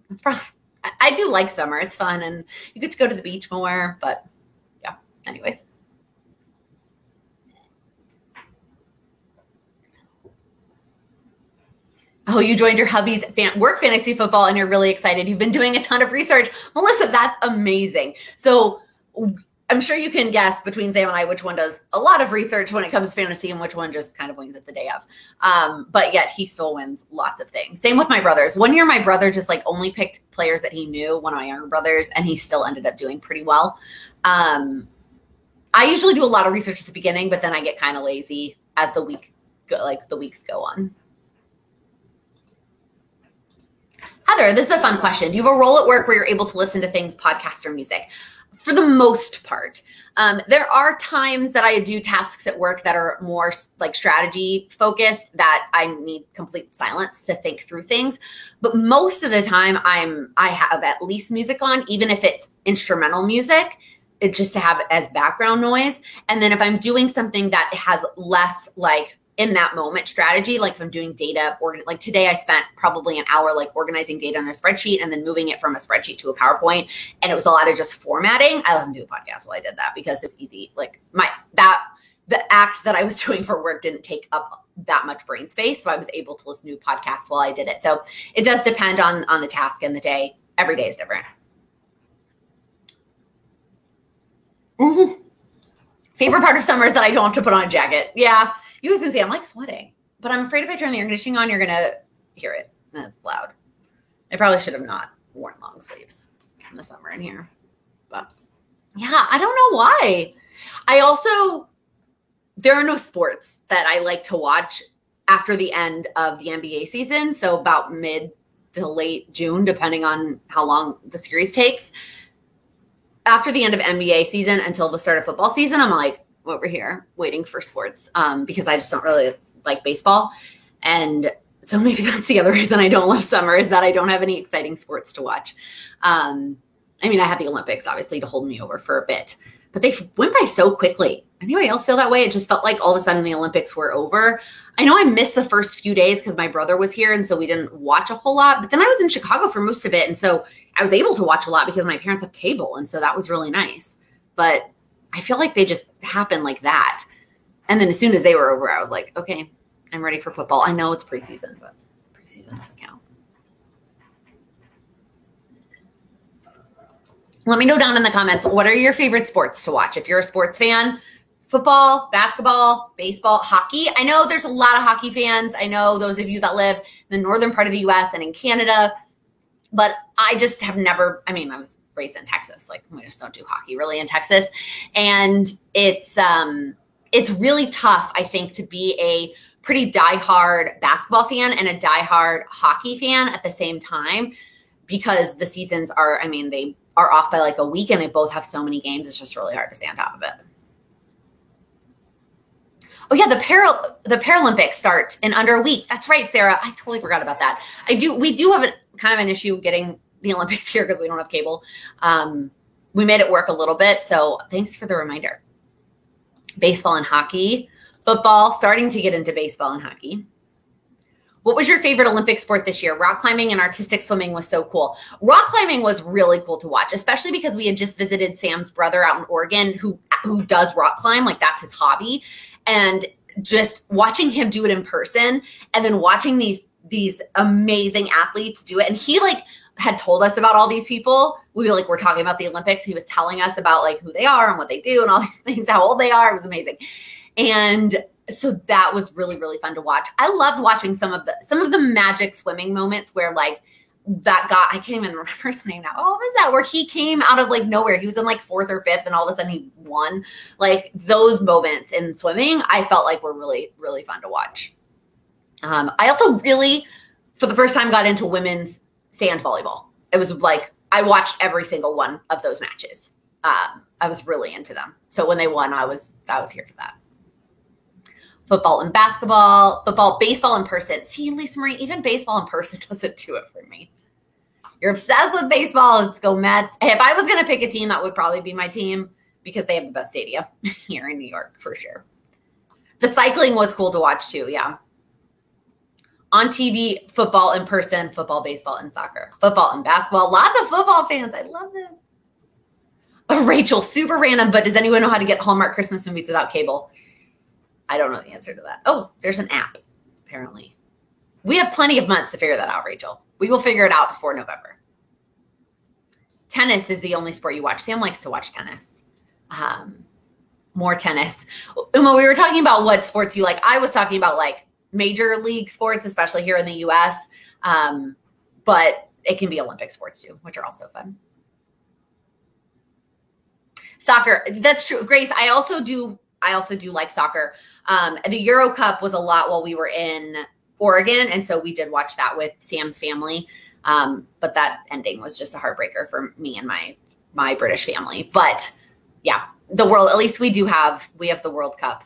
S2: It's probably, I do like summer. It's fun and you get to go to the beach more, but yeah, anyways. Oh, you joined your hubby's work fantasy football and you're really excited. You've been doing a ton of research. Melissa, that's amazing. So I'm sure you can guess between Sam and I which one does a lot of research when it comes to fantasy and which one just kind of wings it the day of. But yet he still wins lots of things. Same with my brothers. One year my brother just like only picked players that he knew, one of my younger brothers, and he still ended up doing pretty well. I usually do a lot of research at the beginning, but then I get kind of lazy as the weeks go on. Heather, this is a fun question. Do you have a role at work where you're able to listen to things, podcasts, or music? For the most part. There are times that I do tasks at work that are more like strategy focused that I need complete silence to think through things. But most of the time I have at least music on, even if it's instrumental music, just to have it as background noise. And then if I'm doing something that has less like in that moment strategy, like if I'm doing data, or like today I spent probably an hour like organizing data in a spreadsheet and then moving it from a spreadsheet to a PowerPoint. And it was a lot of just formatting. I listened to a podcast while I did that because it's easy. Like the act that I was doing for work didn't take up that much brain space. So I was able to listen to podcasts while I did it. So it does depend on the task and the day. Every day is different. Mm-hmm. Favorite part of summer is that I don't have to put on a jacket. Yeah. You guys can see I'm like sweating, but I'm afraid if I turn the air conditioning on, you're going to hear it. And it's loud. I probably should have not worn long sleeves in the summer in here. But yeah, I don't know why. There are no sports that I like to watch after the end of the NBA season. So about mid to late June, depending on how long the series takes. After the end of NBA season until the start of football season, I'm like, over here waiting for sports because I just don't really like baseball. And so maybe that's the other reason I don't love summer is that I don't have any exciting sports to watch. I mean, I had the Olympics obviously to hold me over for a bit, but they went by so quickly. Anybody else feel that way? It just felt like all of a sudden the Olympics were over. I know I missed the first few days because my brother was here and so we didn't watch a whole lot, but then I was in Chicago for most of it. And so I was able to watch a lot because my parents have cable. And so that was really nice. But I feel like they just happened like that. And then as soon as they were over, I was like, okay, I'm ready for football. I know it's preseason, but preseason doesn't count. Let me know down in the comments, what are your favorite sports to watch? If you're a sports fan, football, basketball, baseball, hockey. I know there's a lot of hockey fans. I know those of you that live in the northern part of the US and in Canada, but I just have never, I was raised in Texas. Like we just don't do hockey really in Texas. And it's really tough, I think, to be a pretty diehard basketball fan and a diehard hockey fan at the same time because the seasons are, they are off by like a week and they both have so many games. It's just really hard to stay on top of it. Oh yeah, the Paralympics start in under a week. That's right, Sarah. I totally forgot about that. We do have kind of an issue getting the Olympics here because we don't have cable. We made it work a little bit, so thanks for the reminder. Baseball and hockey, football, starting to get into baseball and hockey. What was your favorite Olympic sport this year? Rock climbing and artistic swimming was so cool. Rock climbing was really cool to watch, especially because we had just visited Sam's brother out in Oregon who does rock climb. Like that's his hobby. And just watching him do it in person and then watching these amazing athletes do it. And he like had told us about all these people. We were talking about the Olympics. He was telling us about like who they are and what they do and all these things, how old they are. It was amazing. And so that was really, really fun to watch. I loved watching some of the magic swimming moments where like that guy, I can't even remember his name now. Oh, what was that? Where he came out of like nowhere. He was in like fourth or fifth and all of a sudden he won. Like those moments in swimming, I felt like were really, really fun to watch. I also really, for the first time, got into women's sand volleyball. It was like, I watched every single one of those matches. I was really into them. So when they won, I was here for that. Football and basketball, baseball in person. See, Lisa Marie, even baseball in person doesn't do it for me. You're obsessed with baseball. Let's go Mets. If I was going to pick a team, that would probably be my team because they have the best stadium here in New York for sure. The cycling was cool to watch too. Yeah. On TV, football in person, football, baseball, and soccer. Football and basketball. Lots of football fans. I love this. Rachel, super random, but does anyone know how to get Hallmark Christmas movies without cable? I don't know the answer to that. Oh, there's an app, apparently. We have plenty of months to figure that out, Rachel. We will figure it out before November. Tennis is the only sport you watch. Sam likes to watch tennis. More tennis. Uma, we were talking about what sports you like. I was talking about like major league sports, especially here in the U.S., but it can be Olympic sports too, which are also fun. Soccer, that's true. Grace, I also do like soccer. The Euro Cup was a lot while we were in Oregon, and so we did watch that with Sam's family. But that ending was just a heartbreaker for me and my British family. But yeah, the world, at least we have the World Cup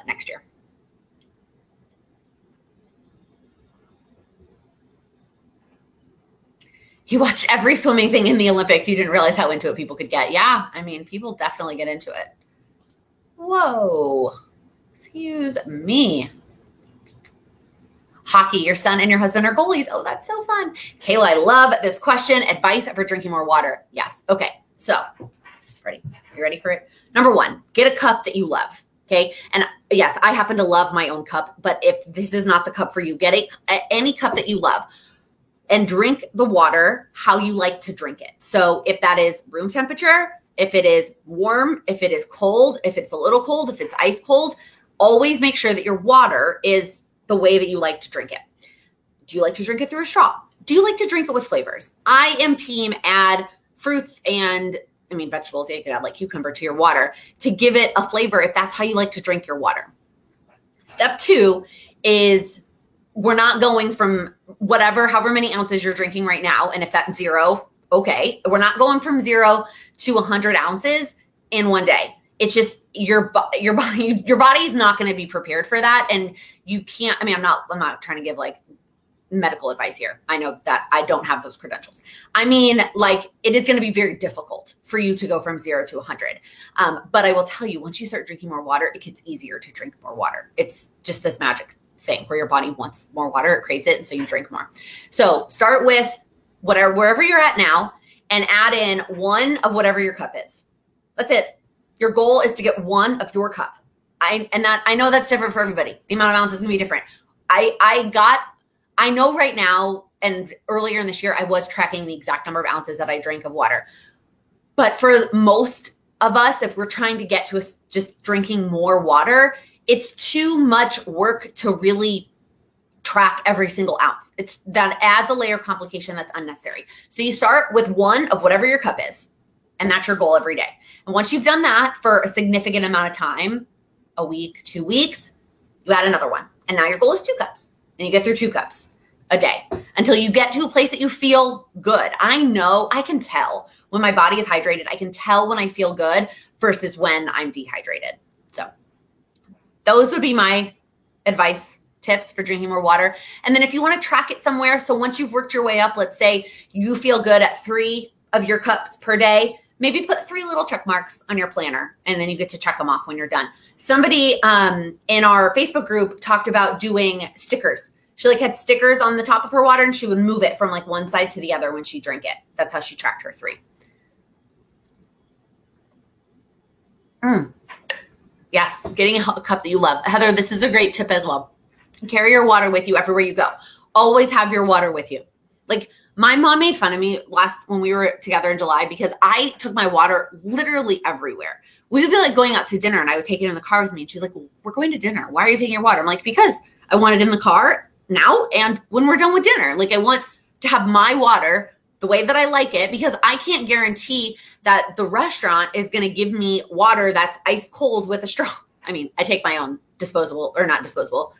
S2: next year. You watch every swimming thing in the Olympics. You didn't realize how into it people could get. Yeah, I mean, people definitely get into it. Whoa. Excuse me. Hockey, your son and your husband are goalies. Oh, that's so fun. Kayla, I love this question. Advice for drinking more water. Yes. Okay. So, ready? You ready for it? Number one, get a cup that you love. Okay. And yes, I happen to love my own cup, but if this is not the cup for you, get any cup that you love and drink the water how you like to drink it. So if that is room temperature, if it is warm, if it is cold, if it's a little cold, if it's ice cold, always make sure that your water is the way that you like to drink it. Do you like to drink it through a straw? Do you like to drink it with flavors? I am team add fruits and vegetables. Yeah, you could add like cucumber to your water to give it a flavor if that's how you like to drink your water. Step two is we're not going from however many ounces you're drinking right now. And if that's 0, okay. We're not going from 0 to 100 ounces in one day. It's just your body's not going to be prepared for that. And you can't, I'm not trying to give like medical advice here. I know that I don't have those credentials. It is going to be very difficult for you to go from 0 to 100. But I will tell you, once you start drinking more water, it gets easier to drink more water. It's just this magic thing where your body wants more water, it craves it, and so you drink more. So start with wherever you're at now and add in 1 of whatever your cup is. That's it. Your goal is to get 1 of your cup. I know that's different for everybody. The amount of ounces is gonna be different. I know right now, and earlier in this year, I was tracking the exact number of ounces that I drank of water. But for most of us, if we're trying to get to just drinking more water, it's too much work to really track every single ounce. That adds a layer of complication that's unnecessary. So you start with 1 of whatever your cup is, and that's your goal every day. And once you've done that for a significant amount of time, a week, 2 weeks, you add another one. And now your goal is 2 cups. And you get through 2 cups a day until you get to a place that you feel good. I can tell when my body is hydrated. I can tell when I feel good versus when I'm dehydrated. So Those would be my advice, tips for drinking more water. And then if you want to track it somewhere, so once you've worked your way up, let's say you feel good at 3 of your cups per day, maybe put 3 little check marks on your planner, and then you get to check them off when you're done. Somebody in our Facebook group talked about doing stickers. She like had stickers on the top of her water, and she would move it from like one side to the other when she drank it. That's how she tracked her 3. Yes, getting a cup that you love. Heather, this is a great tip as well. Carry your water with you everywhere you go. Always have your water with you. Like, my mom made fun of me when we were together in July because I took my water literally everywhere. We would be like going out to dinner and I would take it in the car with me. And she's like, well, we're going to dinner. Why are you taking your water? I'm like, because I want it in the car now and when we're done with dinner. Like, I want to have my water the way that I like it because I can't guarantee that the restaurant is going to give me water that's ice cold with a straw. I mean, I take my own disposable, or not disposable,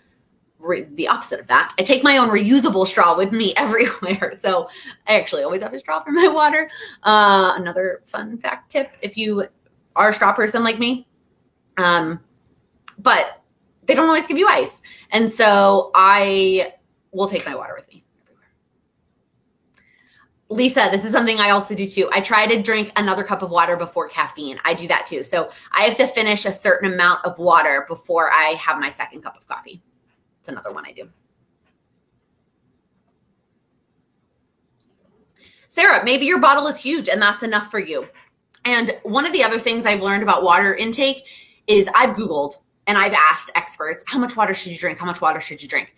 S2: the opposite of that. I take my own reusable straw with me everywhere. So I actually always have a straw for my water. Another fun fact tip, if you are a straw person like me, but they don't always give you ice. And so I will take my water with me everywhere. Lisa, this is something I also do too. I try to drink another cup of water before caffeine. I do that too. So I have to finish a certain amount of water before I have my second cup of coffee. It's another one I do. Sarah, maybe your bottle is huge and that's enough for you. And one of the other things I've learned about water intake is I've Googled and I've asked experts, how much water should you drink? How much water should you drink?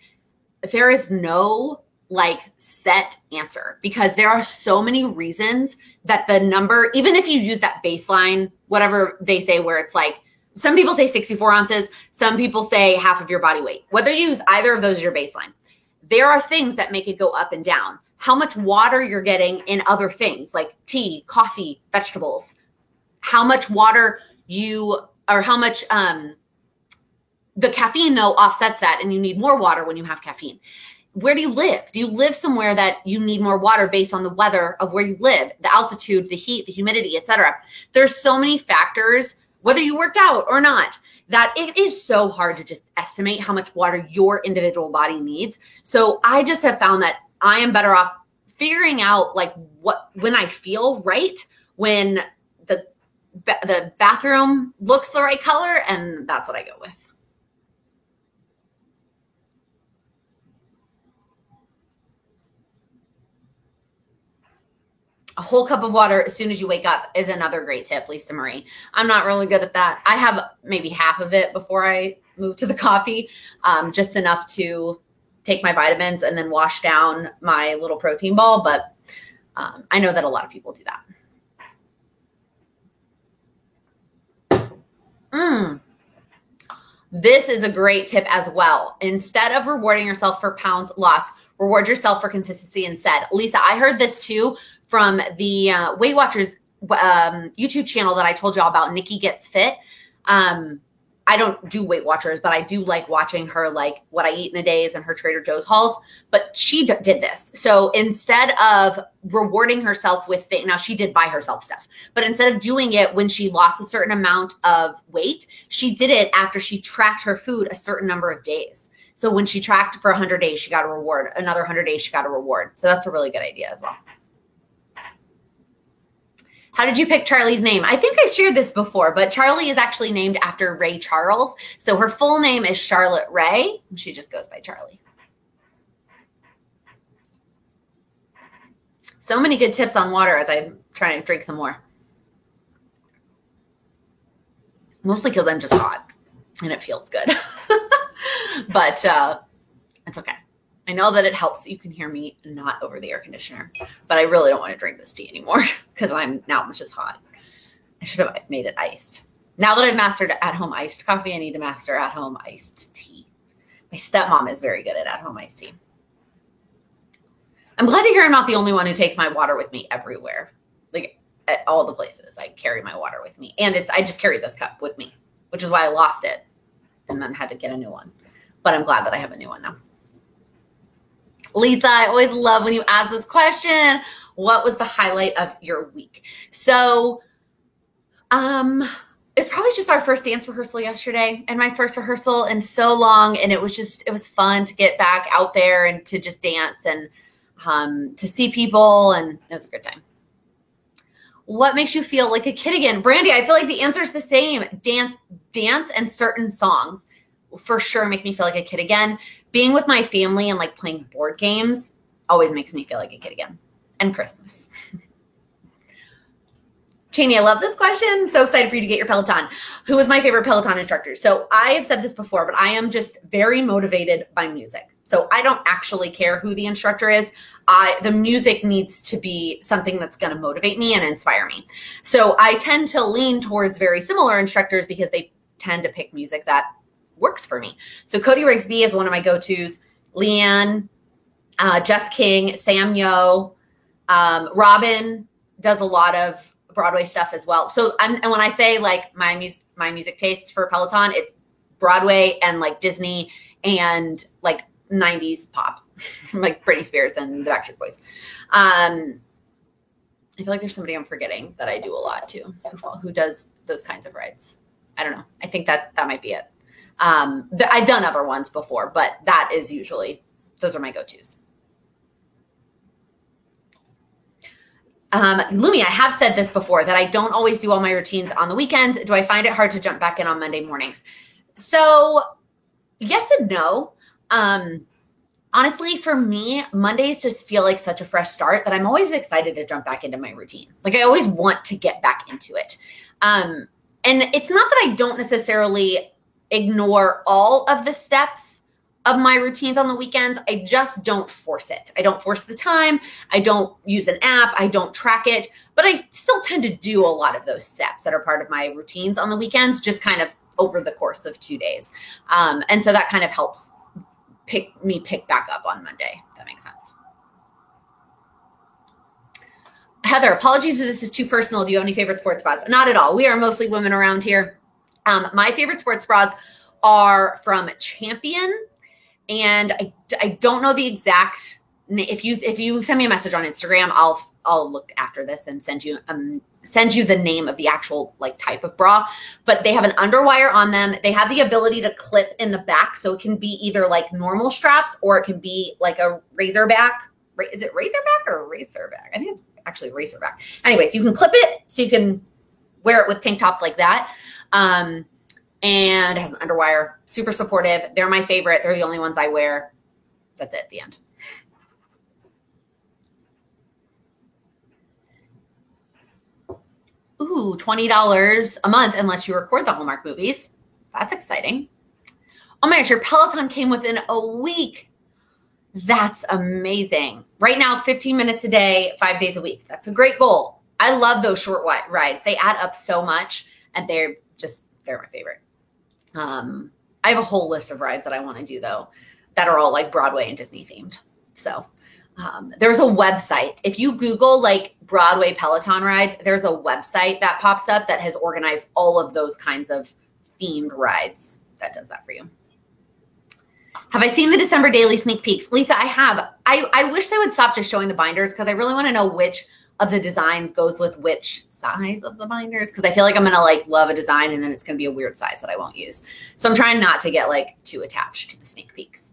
S2: There is no like set answer because there are so many reasons that the number, even if you use that baseline, whatever they say, where it's like, some people say 64 ounces. Some people say half of your body weight. Whether you use either of those as your baseline, there are things that make it go up and down. How much water you're getting in other things like tea, coffee, vegetables, how much water or how much the caffeine though offsets that and you need more water when you have caffeine. Where do you live? Do you live somewhere that you need more water based on the weather of where you live, the altitude, the heat, the humidity, etc.? There's so many factors, whether you worked out or not, that it is so hard to just estimate how much water your individual body needs. So I just have found that I am better off figuring out like when I feel right, when the bathroom looks the right color, and that's what I go with. A whole cup of water as soon as you wake up is another great tip, Lisa Marie. I'm not really good at that. I have maybe half of it before I move to the coffee, just enough to take my vitamins and then wash down my little protein ball. But I know that a lot of people do that. This is a great tip as well. Instead of rewarding yourself for pounds lost, reward yourself for consistency instead. Lisa, I heard this too from the Weight Watchers YouTube channel that I told y'all about, Nikki Gets Fit. I don't do Weight Watchers, but I do like watching her, like what I eat in a day and her Trader Joe's hauls. But she did this. So instead of rewarding herself with things, now she did buy herself stuff, but instead of doing it when she lost a certain amount of weight, she did it after she tracked her food a certain number of days. So when she tracked for 100 days, she got a reward. Another 100 days, she got a reward. So that's a really good idea as well. How did you pick Charlie's name? I think I shared this before, but Charlie is actually named after Ray Charles. So her full name is Charlotte Ray. She just goes by Charlie. So many good tips on water as I'm trying to drink some more. Mostly because I'm just hot and it feels good. But it's okay. I know that it helps. You can hear me not over the air conditioner, but I really don't want to drink this tea anymore because I'm now just hot. I should have made it iced. Now that I've mastered at-home iced coffee, I need to master at-home iced tea. My stepmom is very good at home iced tea. I'm glad to hear I'm not the only one who takes my water with me everywhere. Like at all the places I carry my water with me. And I just carry this cup with me, which is why I lost it and then had to get a new one. But I'm glad that I have a new one now. Lisa, I always love when you ask this question. What was the highlight of your week? So, it's probably just our first dance rehearsal yesterday and my first rehearsal in so long. And it was fun to get back out there and to just dance and to see people. And it was a good time. What makes you feel like a kid again? Brandy, I feel like the answer is the same. Dance and certain songs for sure make me feel like a kid again. Being with my family and like playing board games always makes me feel like a kid again. And Christmas. Cheney, I love this question. I'm so excited for you to get your Peloton. Who is my favorite Peloton instructor? So I have said this before, but I am just very motivated by music. So I don't actually care who the instructor is. The music needs to be something that's going to motivate me and inspire me. So I tend to lean towards very similar instructors because they tend to pick music that works for me. So Cody Rigsby is one of my go-tos. Leanne, Jess King, Sam Yo, Robin does a lot of Broadway stuff as well. So and when I say like my music taste for Peloton, it's Broadway and like Disney and like 90s pop, like Britney Spears and the Backstreet Boys. I feel like there's somebody I'm forgetting that I do a lot too, who does those kinds of rides. I don't know. I think that might be it. I've done other ones before, but that is usually, those are my go-tos. Lumi, I have said this before that I don't always do all my routines on the weekends. Do I find it hard to jump back in on Monday mornings? So yes and no. Honestly, for me, Mondays just feel like such a fresh start that I'm always excited to jump back into my routine. Like I always want to get back into it. And it's not that I don't necessarily ignore all of the steps of my routines on the weekends. I just don't force it. I don't force the time. I don't use an app. I don't track it, but I still tend to do a lot of those steps that are part of my routines on the weekends, just kind of over the course of 2 days. And so that kind of helps pick back up on Monday, if that makes sense. Heather, apologies if this is too personal. Do you have any favorite sports bras? Not at all. We are mostly women around here. My favorite sports bras are from Champion. And I don't know the exact. If you send me a message on Instagram, I'll look after this and send you the name of the actual like type of bra. But they have an underwire on them. They have the ability to clip in the back, so it can be either like normal straps or it can be like a razorback. Is it razorback or racerback? I think it's actually racerback. Anyways, you can clip it so you can wear it with tank tops like that. And it has an underwire, super supportive. They're my favorite. They're the only ones I wear. That's it, the end. Ooh, $20 a month unless you record the Hallmark movies. That's exciting. Oh my gosh, your Peloton came within a week. That's amazing. Right now, 15 minutes a day, 5 days a week. That's a great goal. I love those short rides. They add up so much and they're my favorite. I have a whole list of rides that I want to do though, that are all like Broadway and Disney themed. So, there's a website. If you Google like Broadway Peloton rides, there's a website that pops up that has organized all of those kinds of themed rides that does that for you. Have I seen the December daily sneak peeks? Lisa, I have. I wish they would stop just showing the binders because I really want to know which of the designs goes with which size of the binders, because I feel like I'm going to like love a design and then it's going to be a weird size that I won't use. So I'm trying not to get like too attached to the sneak peeks.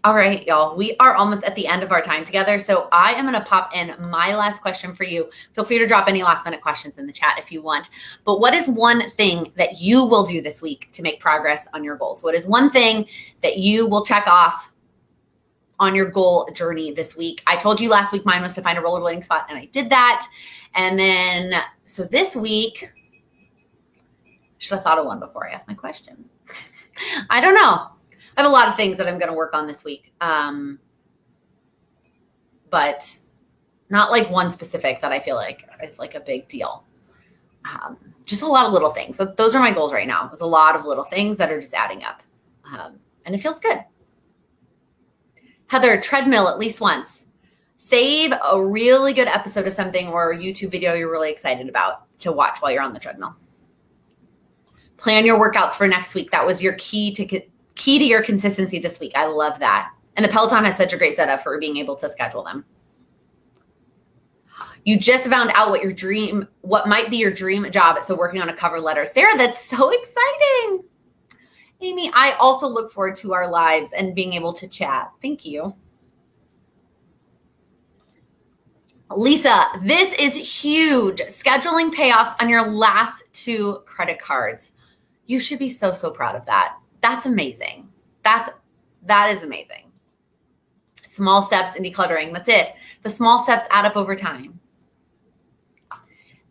S2: All right, y'all, we are almost at the end of our time together. So I am going to pop in my last question for you. Feel free to drop any last minute questions in the chat if you want. But what is one thing that you will do this week to make progress on your goals? What is one thing that you will check off on your goal journey this week? I told you last week mine was to find a rollerblading spot, and I did that. And then, so this week, should have thought of one before I asked my question. I don't know. I have a lot of things that I'm going to work on this week, but not like one specific that I feel like is like a big deal. Just a lot of little things. So those are my goals right now. There's a lot of little things that are just adding up, and it feels good. Heather, treadmill at least once. Save a really good episode of something or a YouTube video you're really excited about to watch while you're on the treadmill. Plan your workouts for next week. That was your key to your consistency this week. I love that. And the Peloton has such a great setup for being able to schedule them. You just found out what might be your dream job. So working on a cover letter. Sarah, that's so exciting. Amy, I also look forward to our lives and being able to chat. Thank you. Lisa, this is huge. Scheduling payoffs on your last 2 credit cards. You should be so, so proud of that. That's amazing. That is amazing. Small steps in decluttering. That's it. The small steps add up over time.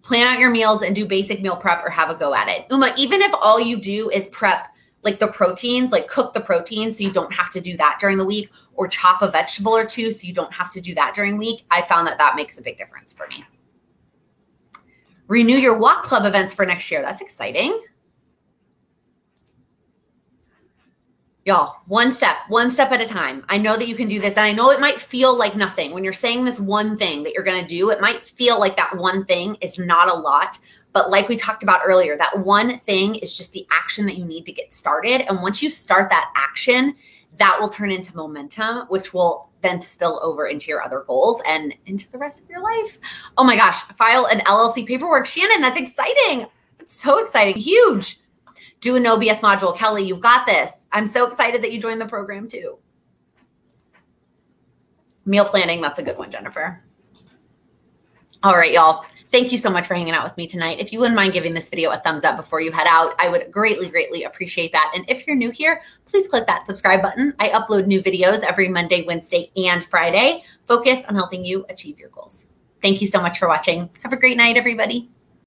S2: Plan out your meals and do basic meal prep or have a go at it. Uma, even if all you do is prep like the proteins, like cook the proteins so you don't have to do that during the week, or chop a vegetable or 2 so you don't have to do that during the week, I found that makes a big difference for me. Renew your walk club events for next year. That's exciting. Y'all, one step at a time. I know that you can do this, and I know it might feel like nothing. When you're saying this one thing that you're going to do, it might feel like that one thing is not a lot. But like we talked about earlier, that one thing is just the action that you need to get started. And once you start that action, that will turn into momentum, which will then spill over into your other goals and into the rest of your life. Oh my gosh, file an LLC paperwork. Shannon, that's exciting. It's so exciting. Huge. Do a no BS module. Kelly, you've got this. I'm so excited that you joined the program too. Meal planning, that's a good one, Jennifer. All right, y'all. Thank you so much for hanging out with me tonight. If you wouldn't mind giving this video a thumbs up before you head out, I would greatly, greatly appreciate that. And if you're new here, please click that subscribe button. I upload new videos every Monday, Wednesday, and Friday, focused on helping you achieve your goals. Thank you so much for watching. Have a great night, everybody.